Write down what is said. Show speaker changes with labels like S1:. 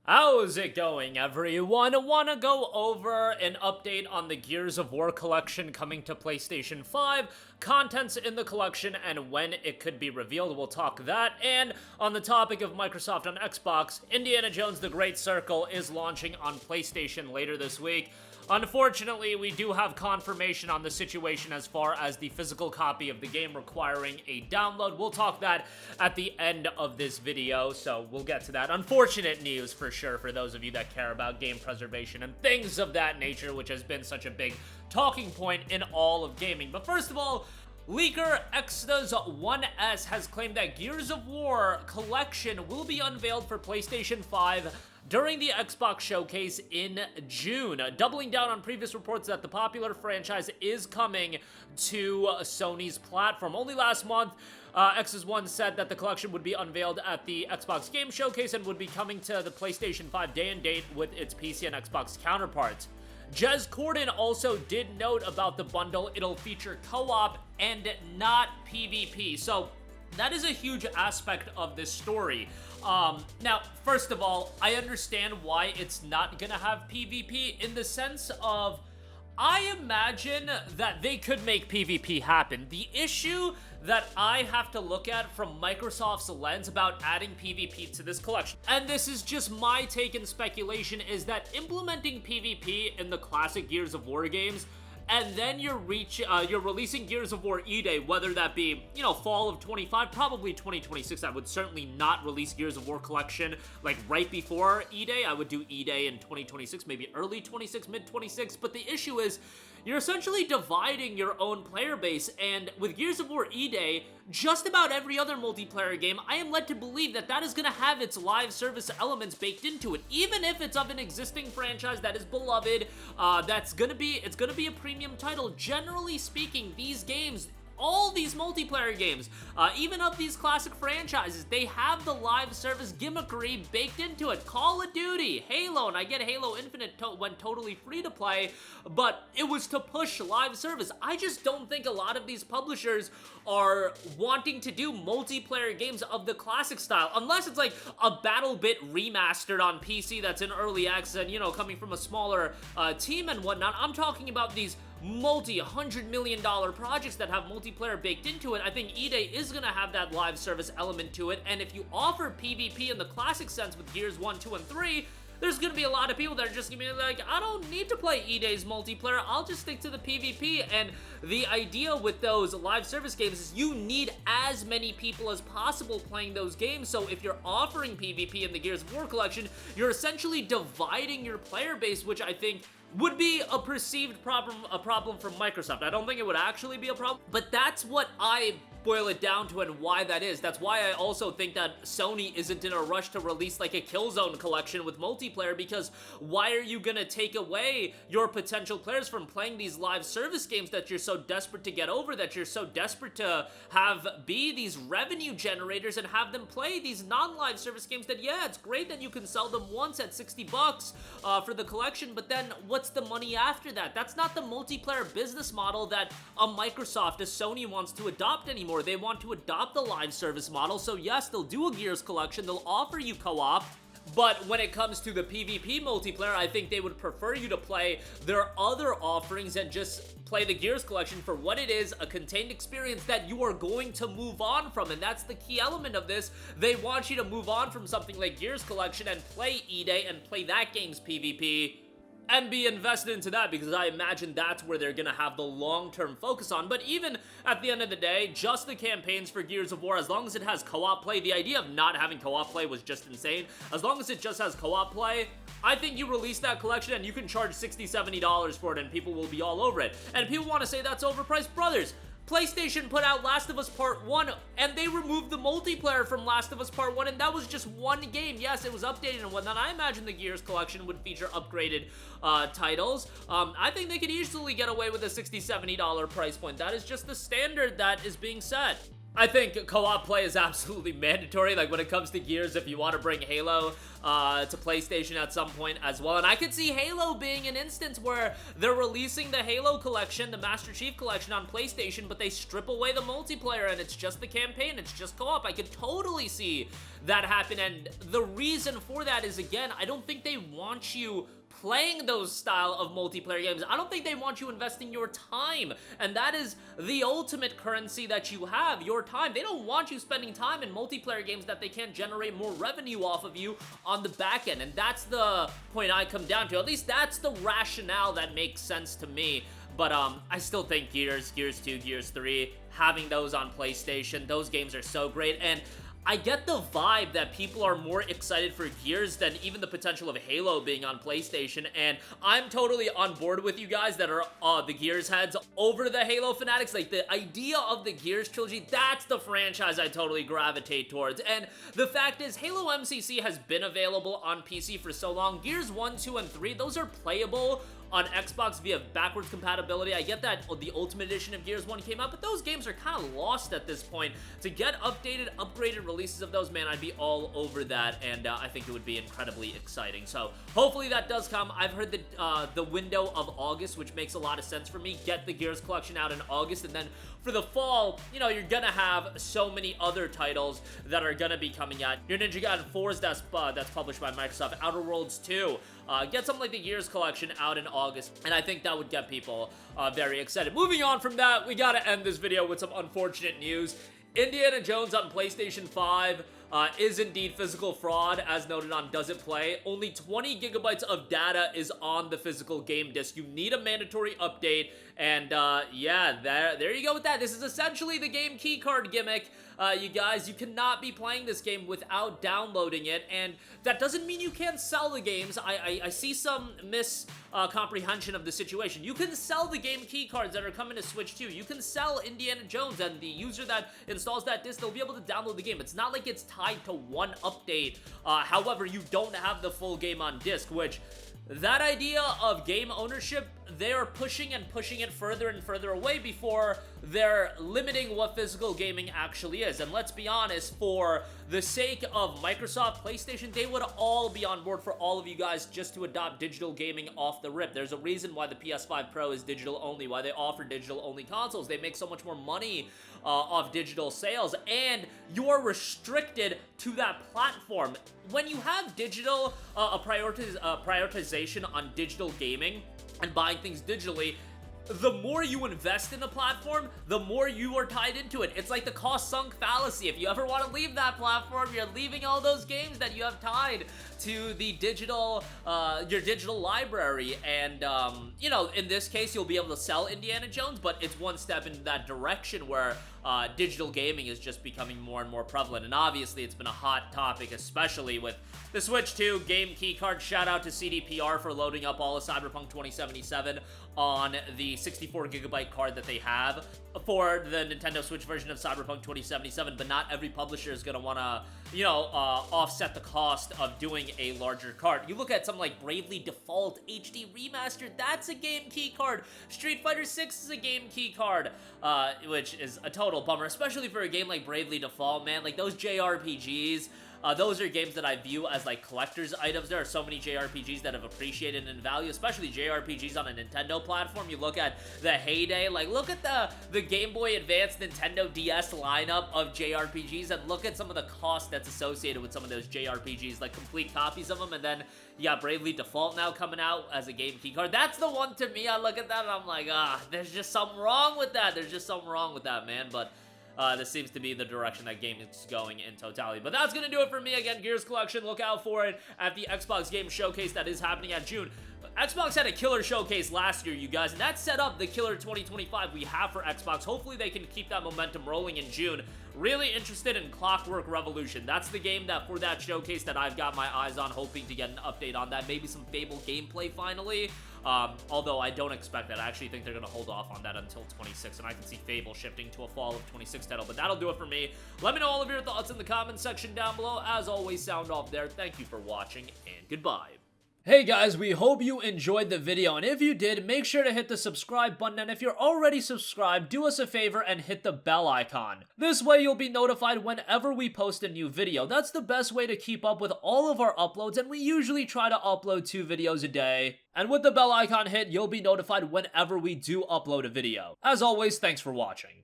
S1: How's it going, everyone? I want to go over an update on the Gears of War collection coming to PlayStation 5, contents in the collection, and when it could be revealed. We'll talk that. And on the topic of Microsoft on Xbox, Indiana Jones: The Great Circle is launching on PlayStation later this week. Unfortunately, we do have confirmation on the situation as far as the physical copy of the game requiring a download. We'll talk that at the end of this video, so we'll get to that. Unfortunate news for sure for those of you that care about game preservation and things of that nature, which has been such a big talking point in all of gaming. But first of all, leaker Extas1S has claimed that Gears of War collection will be unveiled for PlayStation 5 during the Xbox showcase in June, doubling down on previous reports that the popular franchise is coming to Sony's platform. Only last month, Extas1 said that the collection would be unveiled at the Xbox Game Showcase and would be coming to the PlayStation 5 day and date with its PC and Xbox counterparts. Jez Corden also did note about the bundle. It'll feature co-op and not PvP. So that is a huge aspect of this story. Now, first of all, I understand why it's not gonna have PvP in the sense of I imagine that they could make PvP happen. The issue that I have to look at from Microsoft's lens about adding PvP to this collection, and this is just my take and speculation, is that implementing PvP in the classic Gears of War games, and then you're releasing Gears of War E-Day, whether that be, fall of 25, probably 2026. I would certainly not release Gears of War collection, like, right before E-Day. I would do E-Day in 2026, maybe early 26, mid 26, but the issue is, you're essentially dividing your own player base, and with Gears of War E-Day, just about every other multiplayer game, I am led to believe that that is going to have its live service elements baked into it, even if it's of an existing franchise that is beloved. It's going to be a premium title. Generally speaking, these games, all these multiplayer games, even of these classic franchises, they have the live service gimmickry baked into it. Call of Duty, Halo, and I get Halo Infinite went totally free to play, but it was to push live service. I just don't think a lot of these publishers are wanting to do multiplayer games of the classic style, unless it's like a BattleBit remastered on PC that's in early access and, coming from a smaller team and whatnot. I'm talking about these multi-$100 million projects that have multiplayer baked into it. I think E-Day is going to have that live service element to it, and if you offer PvP in the classic sense with Gears 1, 2, and 3, there's going to be a lot of people that are just going to be like, I don't need to play E-Day's multiplayer, I'll just stick to the PvP. And the idea with those live service games is you need as many people as possible playing those games, so if you're offering PvP in the Gears of War collection, you're essentially dividing your player base, which I think would be a perceived problem from Microsoft. I don't think it would actually be a problem, but that's what I boil it down to and why that is. That's why I also think that Sony isn't in a rush to release like a Killzone collection with multiplayer, because why are you gonna take away your potential players from playing these live service games that you're so desperate to get over, that you're so desperate to have be these revenue generators and have them play these non-live service games that, yeah, it's great that you can sell them once at $60 for the collection, but then what's the money after that? That's not the multiplayer business model that a Microsoft, a Sony wants to adopt anymore. They want to adopt the live service model, so yes, they'll do a Gears collection, they'll offer you co-op, but when it comes to the PvP multiplayer, I think they would prefer you to play their other offerings and just play the Gears collection for what it is, a contained experience that you are going to move on from, and that's the key element of this. They want you to move on from something like Gears collection and play E-Day and play that game's PvP and be invested into that, because I imagine that's where they're gonna have the long-term focus on. But even at the end of the day, just the campaigns for Gears of War, as long as it has co-op play, the idea of not having co-op play was just insane. As long as it just has co-op play, I think you release that collection and you can charge $60, $70 for it and people will be all over it. And people want to say that's overpriced. Brothers, PlayStation put out Last of Us Part 1, and they removed the multiplayer from Last of Us Part 1, and that was just one game. Yes, it was updated and whatnot. I imagine the Gears collection would feature upgraded titles. I think they could easily get away with a $60, $70 price point. That is just the standard that is being set. I think co-op play is absolutely mandatory. Like, when it comes to Gears, if you want to bring Halo to PlayStation at some point as well. And I could see Halo being an instance where they're releasing the Halo collection, the Master Chief collection on PlayStation, but they strip away the multiplayer and it's just the campaign, it's just co-op. I could totally see that happen. And the reason for that is, again, I don't think they want you playing those style of multiplayer games. I don't think they want you investing your time, and that is the ultimate currency that you have, your time. They don't want you spending time in multiplayer games that they can't generate more revenue off of you on the back end, and that's the point I come down to. At least that's the rationale that makes sense to me. But I still think Gears 2, Gears 3, having those on PlayStation, those games are so great. And I get the vibe that people are more excited for Gears than even the potential of Halo being on PlayStation, and I'm totally on board with you guys that are the Gears heads over the Halo fanatics. Like, the idea of the Gears trilogy, that's the franchise I totally gravitate towards. And the fact is, Halo MCC has been available on PC for so long. Gears 1, 2, and 3, those are playable on Xbox via backwards compatibility. I get that the Ultimate Edition of Gears 1 came out, but those games are kind of lost at this point. To get updated, upgraded releases of those, man, I'd be all over that, and I think it would be incredibly exciting. So hopefully that does come. I've heard that the window of August, which makes a lot of sense for me. Get the Gears collection out in August, and then for the fall, you know, you're gonna have so many other titles that are gonna be coming out. Your Ninja Gaiden 4's that's published by Microsoft. Outer Worlds 2. Get something like the Gears collection out in August, and I think that would get people very excited. Moving on from that, we gotta end this video with some unfortunate news. Indiana Jones on PlayStation 5 is indeed physical fraud, as noted on Does It Play. Only 20 gigabytes of data is on the physical game disc. You need a mandatory update, and yeah, there you go with that. This is essentially the game keycard gimmick. You guys, you cannot be playing this game without downloading it, and that doesn't mean you can't sell the games. I see some miscomprehension of the situation. You can sell the game keycards that are coming to Switch 2. You can sell Indiana Jones, and the user that installs that disc, they'll be able to download the game. It's not like it's tied to one update. However, you don't have the full game on disc, which that idea of game ownership, they're pushing it further and further away before they're limiting what physical gaming actually is. And let's be honest, for the sake of Microsoft, PlayStation, they would all be on board for all of you guys just to adopt digital gaming off the rip. There's a reason why the PS5 Pro is digital only, why they offer digital only consoles. They make so much more money off digital sales, and you're restricted to that platform. When you have digital, prioritization on digital gaming and buying things digitally, the more you invest in a platform, the more you are tied into it. It's like the cost sunk fallacy. If you ever want to leave that platform, you're leaving all those games that you have tied to the digital, your digital library. And, you know, in this case, you'll be able to sell Indiana Jones, but it's one step in that direction where digital gaming is just becoming more and more prevalent. And obviously, it's been a hot topic, especially with the Switch 2 game keycard. Shout out to CDPR for loading up all of Cyberpunk 2077 on the 64 gigabyte card that they have for the Nintendo Switch version of Cyberpunk 2077, but not every publisher is going to want to, you know, offset the cost of doing a larger card. You look at something like Bravely Default HD Remastered, that's a game key card. Street Fighter 6 is a game key card, which is a total bummer, especially for a game like Bravely Default, man. Like, those JRPGs, those are games that I view as like collector's items. There are so many JRPGs that have appreciated in value, especially JRPGs on a Nintendo platform. You look at the heyday, like look at the Game Boy Advance Nintendo DS lineup of JRPGs, and look at some of the cost that's associated with some of those JRPGs, like complete copies of them. And then you got Bravely Default now coming out as a game key card. That's the one to me. I look at that and I'm like, there's just something wrong with that. There's just something wrong with that, man. But this seems to be the direction that game is going in totality. But that's going to do it for me. Again, Gears Collection, look out for it at the Xbox Game Showcase that is happening at June. Xbox had a killer showcase last year, you guys, and that set up the killer 2025 we have for Xbox. Hopefully they can keep that momentum rolling in June. Really interested in Clockwork Revolution. That's the game that for that showcase that I've got my eyes on, hoping to get an update on that. Maybe some Fable gameplay finally. Although I don't expect that. I actually think they're going to hold off on that until 26, and I can see Fable shifting to a fall of 26 title. But that'll do it for me. Let me know all of your thoughts in the comments section down below. As always, sound off there. Thank you for watching, and goodbye. Hey guys, we hope you enjoyed the video, and if you did, make sure to hit the subscribe button, and if you're already subscribed, do us a favor and hit the bell icon. This way you'll be notified whenever we post a new video. That's the best way to keep up with all of our uploads, and we usually try to upload 2 videos a day. And with the bell icon hit, you'll be notified whenever we do upload a video. As always, thanks for watching.